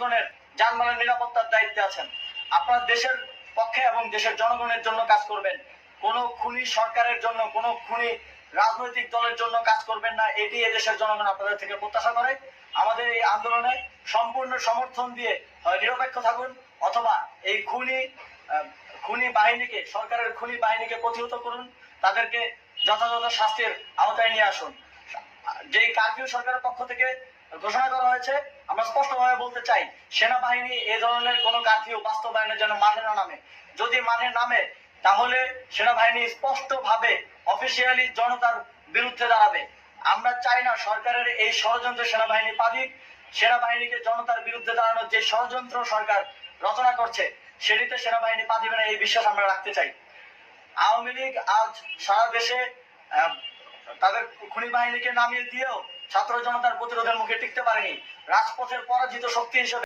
জনগণের জানমালের নিরাপত্তার দায়িত্বে আছেন। আপনারা দেশের পক্ষে এবং দেশের জনগণের জন্য কাজ করবেন। কোনো খুনি সরকারের জন্য, কোনো খুনি রাজনৈতিক দলের জন্য কাজ করবেন না, এটি এদেশের জনগণ আপনাদের থেকে প্রত্যাশা করে। আমাদের এই আন্দোলনে সম্পূর্ণ সমর্থন দিয়ে হয় নিরপেক্ষ থাকুন, অথবা এই খুনি বাহিনীকে, সরকারের খুনি বাহিনীকে প্রতিহত করুন, তাদেরকে যথাযথ শাস্তির আওতায় নিয়ে আসুন। যে কারফিউ সরকারের পক্ষ থেকে ঘোষণা করা হয়েছে, আমরা স্পষ্টভাবে বলতে চাই, সেনাবাহিনী এ ধরনের কোনো কারফিউ বাস্তবায়নের জন্য মাঠে না নামে। যদি মাঠে নামে, তাহলে সেনাবাহিনী স্পষ্টভাবে অফিসিয়ালি জনতার বিরুদ্ধে দাঁড়াবে। আমরা চাই না সরকারের এই ষড়যন্ত্র সেনাবাহিনী পাদিক। সেনাবাহিনীকে জনতার বিরুদ্ধে দাঁড়ানোর যে ষড়যন্ত্র সরকার রচনা করছে, সেটিতে সেনাবাহিনী পা দিবে না, এই বিশ্বাস আমরা রাখতে চাই। আওয়ামী লীগ আজ সারা দেশে তাদের খুনি বাহিনীকে নামিয়ে দিয়েও ছাত্র জনতার প্রতিরোধের মুখে টিকতে পারেনি। রাজপথের পরাজিত শক্তি হিসেবে